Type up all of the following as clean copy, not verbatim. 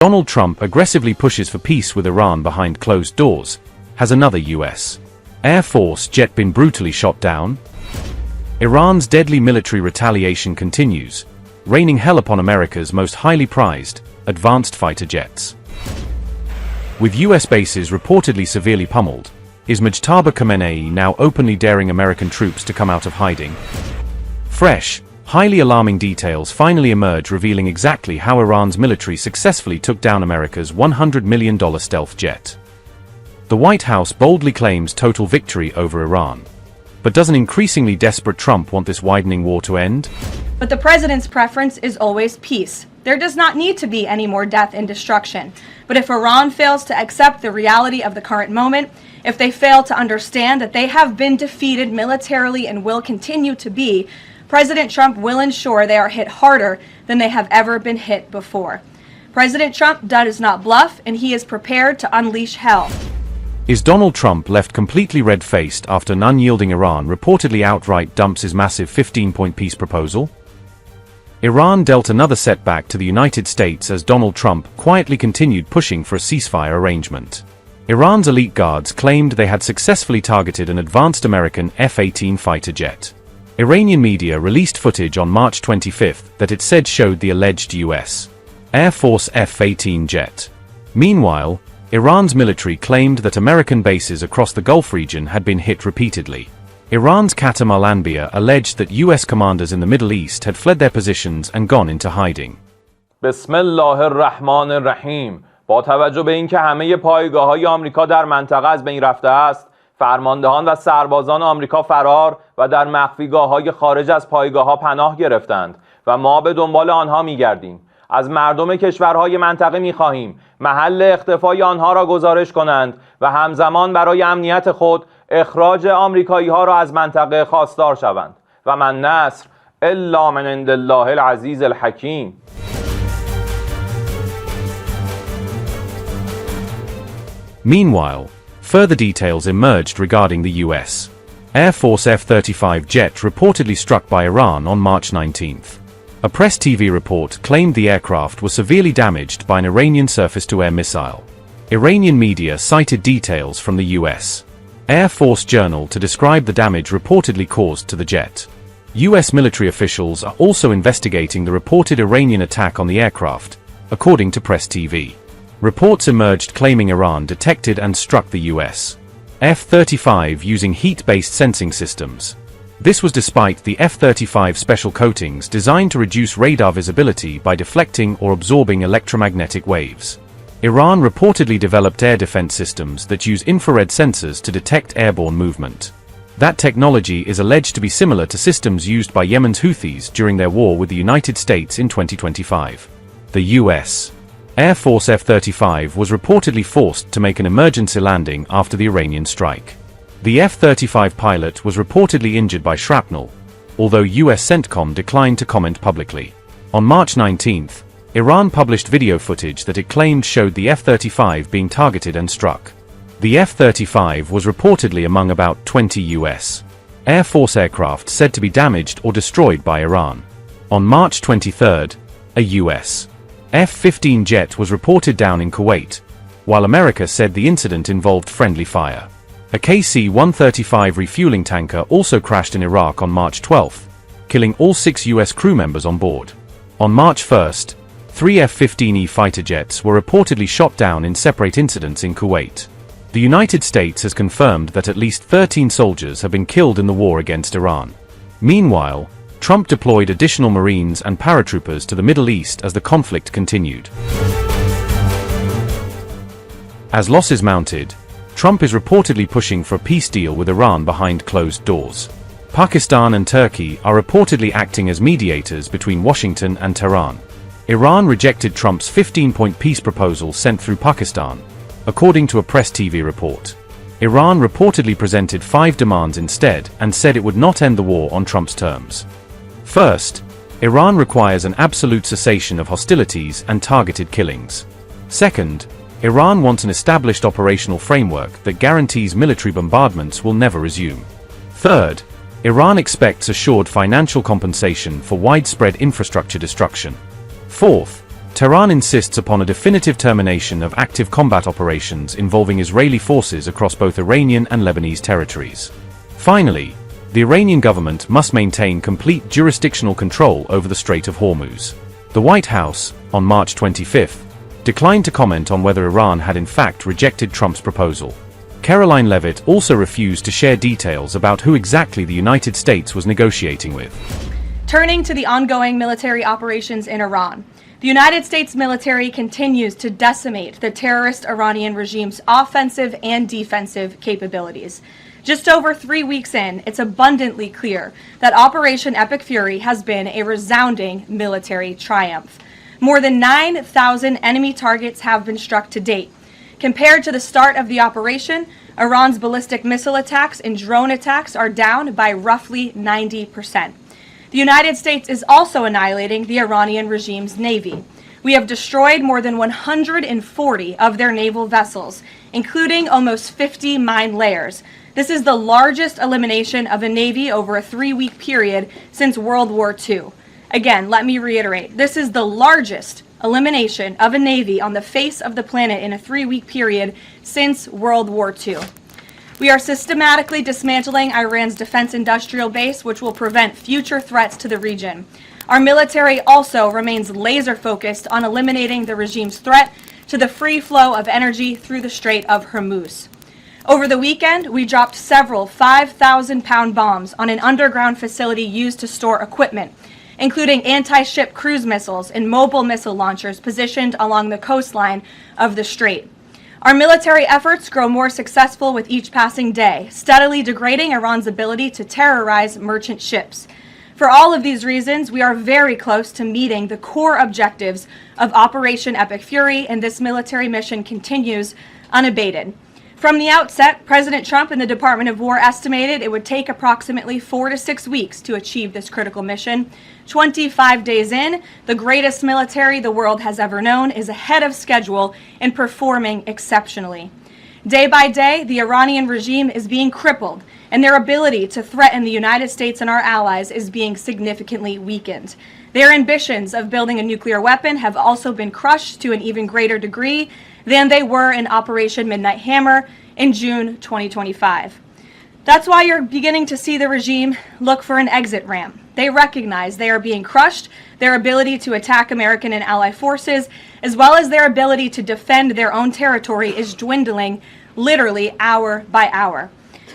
Donald Trump aggressively pushes for peace with Iran behind closed doors. Has another U.S. Air Force jet been brutally shot down? Iran's deadly military retaliation continues, raining hell upon America's most highly prized, advanced fighter jets. With U.S. bases reportedly severely pummeled, is Mujtaba Khamenei now openly daring American troops to come out of hiding? Fresh, highly alarming details finally emerge revealing exactly how Iran's military successfully took down America's $100 million stealth jet. The White House boldly claims total victory over Iran. But does an increasingly desperate Trump want this widening war to end? But the president's preference is always peace. There does not need to be any more death and destruction. But if Iran fails to accept the reality of the current moment, if they fail to understand that they have been defeated militarily and will continue to be, President Trump will ensure they are hit harder than they have ever been hit before. President Trump does not bluff, and he is prepared to unleash hell. Is Donald Trump left completely red-faced after an unyielding Iran reportedly outright dumps his massive 15-point peace proposal? Iran dealt another setback to the United States as Donald Trump quietly continued pushing for a ceasefire arrangement. Iran's elite guards claimed they had successfully targeted an advanced American F-18 fighter jet. Iranian media released footage on March 25 that it said showed the alleged U.S. Air Force F-18 jet. Meanwhile, Iran's military claimed that American bases across the Gulf region had been hit repeatedly. Iran's Qatam al-Anbiya alleged that U.S. commanders in the Middle East had fled their positions and gone into hiding. Bismillah ar-Rahman ar-Rahim. با توجه به اینکه همه پایگاه‌های آمریکا در منطقه از بین رفته است، فرماندهان و سربازان آمریکا فرار و در مخفیگاه‌های خارج از پایگاه‌ها پناه گرفتند و ما به دنبال آنها می‌گردیم. از مردم کشورهای منطقه می‌خواهیم محل اختفای آنها را گزارش کنند و همزمان برای امنیت خود اخراج آمریکایی‌ها را از منطقه خواستار شوند و من نصر الا من عند الله العزیز الحکیم. Meanwhile, further details emerged regarding the U.S. Air Force F-35 jet reportedly struck by Iran on March 19. A press TV report claimed the aircraft was severely damaged by an Iranian surface-to-air missile. Iranian media cited details from the U.S. Air Force Journal to describe the damage reportedly caused to the jet. U.S. military officials are also investigating the reported Iranian attack on the aircraft, according to Press TV. Reports emerged claiming Iran detected and struck the U.S. F-35 using heat-based sensing systems. This was despite the F-35 special coatings designed to reduce radar visibility by deflecting or absorbing electromagnetic waves. Iran reportedly developed air defense systems that use infrared sensors to detect airborne movement. That technology is alleged to be similar to systems used by Yemen's Houthis during their war with the United States in 2025. The U.S. Air Force F-35 was reportedly forced to make an emergency landing after the Iranian strike. The F-35 pilot was reportedly injured by shrapnel, although U.S. CENTCOM declined to comment publicly. On March 19, Iran published video footage that it claimed showed the F-35 being targeted and struck. The F-35 was reportedly among about 20 U.S. Air Force aircraft said to be damaged or destroyed by Iran. On March 23, a U.S. F-15 jet was reported down in Kuwait, while America said the incident involved friendly fire. A KC-135 refueling tanker also crashed in Iraq on March 12, killing all 6 U.S. crew members on board. On March 1, 3 F-15E fighter jets were reportedly shot down in separate incidents in Kuwait. The United States has confirmed that at least 13 soldiers have been killed in the war against Iran. Meanwhile, Trump deployed additional Marines and paratroopers to the Middle East as the conflict continued. As losses mounted, Trump is reportedly pushing for a peace deal with Iran behind closed doors. Pakistan and Turkey are reportedly acting as mediators between Washington and Tehran. Iran rejected Trump's 15-point peace proposal sent through Pakistan, according to a Press TV report. Iran reportedly presented 5 demands instead and said it would not end the war on Trump's terms. First, Iran requires an absolute cessation of hostilities and targeted killings. Second, Iran wants an established operational framework that guarantees military bombardments will never resume. Third, Iran expects assured financial compensation for widespread infrastructure destruction. Fourth, Tehran insists upon a definitive termination of active combat operations involving Israeli forces across both Iranian and Lebanese territories. Finally, the Iranian government must maintain complete jurisdictional control over the Strait of Hormuz. The White House, on March 25, declined to comment on whether Iran had in fact rejected Trump's proposal. Caroline Leavitt also refused to share details about who exactly the United States was negotiating with. Turning to the ongoing military operations in Iran, the United States military continues to decimate the terrorist Iranian regime's offensive and defensive capabilities. Just over 3 weeks in, it's abundantly clear that Operation Epic Fury has been a resounding military triumph. More than 9,000 enemy targets have been struck to date. Compared to the start of the operation, Iran's ballistic missile attacks and drone attacks are down by roughly 90%. The United States is also annihilating the Iranian regime's navy. We have destroyed more than 140 of their naval vessels, including almost 50 mine layers. This is the largest elimination of a navy over a 3-week period since World War II. Again, let me reiterate, this is the largest elimination of a navy on the face of the planet in a 3-week period since World War II. We are systematically dismantling Iran's defense industrial base, which will prevent future threats to the region. Our military also remains laser focused on eliminating the regime's threat to the free flow of energy through the Strait of Hormuz. Over the weekend, we dropped several 5,000-pound bombs on an underground facility used to store equipment, including anti-ship cruise missiles and mobile missile launchers positioned along the coastline of the strait. Our military efforts grow more successful with each passing day, steadily degrading Iran's ability to terrorize merchant ships. For all of these reasons, we are very close to meeting the core objectives of Operation Epic Fury, and this military mission continues unabated. From the outset, President Trump and the Department of War estimated it would take approximately 4 to 6 weeks to achieve this critical mission. 25 days in, the greatest military the world has ever known is ahead of schedule and performing exceptionally. Day by day, the Iranian regime is being crippled, and their ability to threaten the United States and our allies is being significantly weakened. Their ambitions of building a nuclear weapon have also been crushed to an even greater degree than they were in Operation Midnight Hammer in June 2025. That's why you're beginning to see the regime look for an exit ramp. They recognize they are being crushed, their ability to attack American and ally forces, as well as their ability to defend their own territory is dwindling literally hour by hour.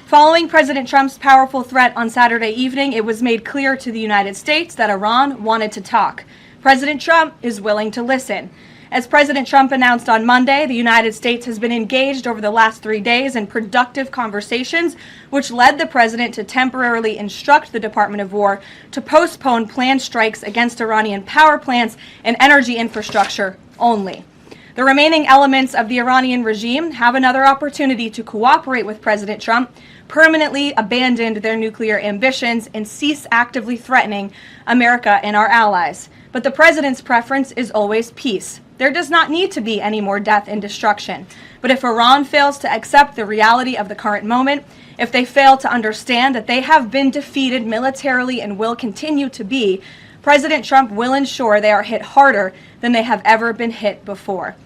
Following President Trump's powerful threat on Saturday evening, it was made clear to the United States that Iran wanted to talk. President Trump is willing to listen. As President Trump announced on Monday, the United States has been engaged over the last 3 days in productive conversations, which led the president to temporarily instruct the Department of War to postpone planned strikes against Iranian power plants and energy infrastructure only. The remaining elements of the Iranian regime have another opportunity to cooperate with President Trump, permanently abandon their nuclear ambitions, and cease actively threatening America and our allies. But the president's preference is always peace. There does not need to be any more death and destruction. But if Iran fails to accept the reality of the current moment, if they fail to understand that they have been defeated militarily and will continue to be, President Trump will ensure they are hit harder than they have ever been hit before.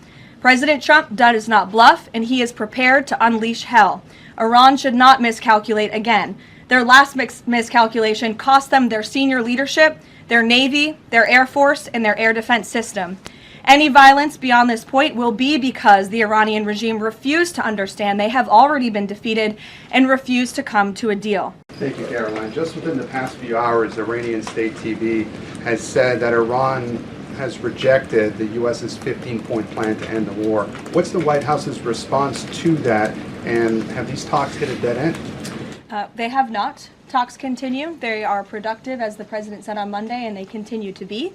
President Trump does not bluff, and he is prepared to unleash hell. Iran should not miscalculate again. Their last miscalculation cost them their senior leadership, their Navy, their Air Force, and their air defense system. Any violence beyond this point will be because the Iranian regime refused to understand they have already been defeated and refused to come to a deal. Thank you, Caroline. Just within the past few hours, Iranian state TV has said that Iran has rejected the U.S.'s 15-point plan to end the war. What's the White House's response to that, and have these talks hit a dead end? They have not. Talks continue. They are productive, as the president said on Monday, and they continue to be.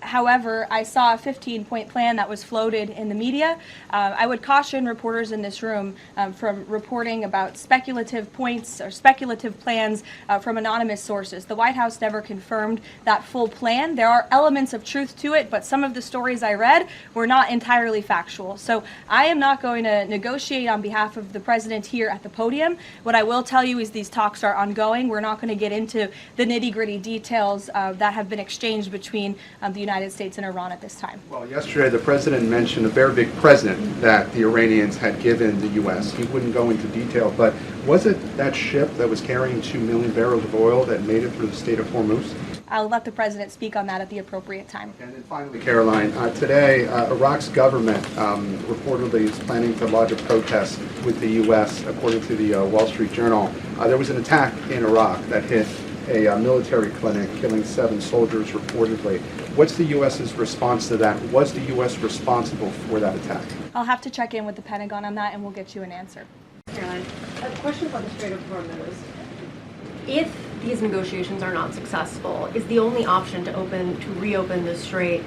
However, I saw a 15-point plan that was floated in the media. I would caution reporters in this room from reporting about speculative points or speculative plans from anonymous sources. The White House never confirmed that full plan. There are elements of truth to it, but some of the stories I read were not entirely factual. So I am not going to negotiate on behalf of the president here at the podium. What I will tell you is these talks are ongoing. We're not going to get into the nitty-gritty details that have been exchanged between the United States and Iran at this time. Well, yesterday the president mentioned a very big present that the Iranians had given the U.S. He wouldn't go into detail, but was it that ship that was carrying 2 million barrels of oil that made it through the Strait of Hormuz? I'll let the president speak on that at the appropriate time. And then finally, Caroline, today Iraq's government reportedly is planning to lodge a protest with the U.S. According to the Wall Street Journal. There was an attack in Iraq that hit a military clinic, killing 7 soldiers reportedly. What's the U.S.'s response to that? Was the U.S. responsible for that attack? I'll have to check in with the Pentagon on that, and we'll get you an answer. Caroline, a question about the Strait of Hormuz. If these negotiations are not successful, is the only option to reopen the strait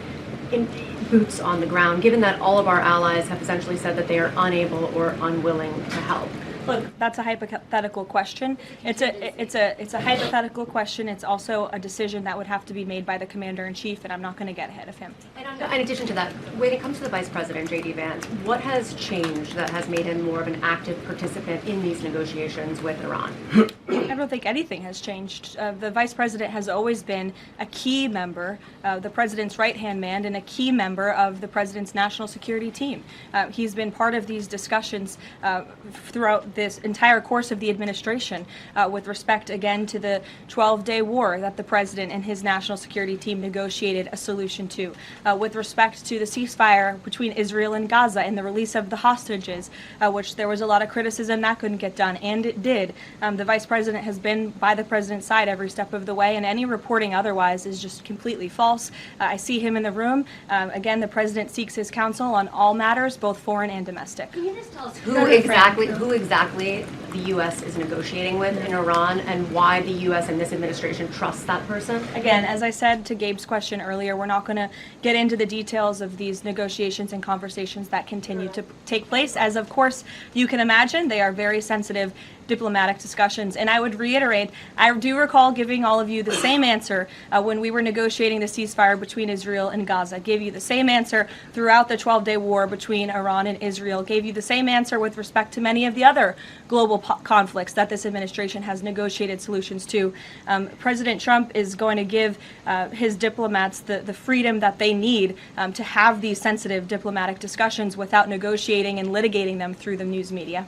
in boots on the ground, given that all of our allies have essentially said that they are unable or unwilling to help? Look, that's a hypothetical question. It's a hypothetical question. It's also a decision that would have to be made by the commander-in-chief, and I'm not going to get ahead of him. And in addition to that, when it comes to the Vice President, J.D. Vance, what has changed that has made him more of an active participant in these negotiations with Iran? I don't think anything has changed. The Vice President has always been a key member, the President's right-hand man, and a key member of the President's national security team. He's been part of these discussions throughout this entire course of the administration with respect, again, to the 12-day war that the President and his national security team negotiated a solution to, with respect to the ceasefire between Israel and Gaza and the release of the hostages, which there was a lot of criticism that couldn't get done, and it did. The Vice President has been by the President's side every step of the way, and any reporting otherwise is just completely false. I see him in the room. Again, the President seeks his counsel on all matters, both foreign and domestic. Can you just tell us who exactly the U.S. is negotiating with in Iran, and why the U.S. and this administration trusts that person? Again, as I said to Gabe's question earlier, we're not going to get into the details of these negotiations and conversations that continue to take place. As of course you can imagine, they are very sensitive diplomatic discussions. And I would reiterate, I do recall giving all of you the same answer when we were negotiating the ceasefire between Israel and Gaza. Gave you the same answer throughout the 12-day war between Iran and Israel. Gave you the same answer with respect to many of the other global conflicts that this administration has negotiated solutions to. President Trump is going to give his diplomats the freedom that they need to have these sensitive diplomatic discussions without negotiating and litigating them through the news media.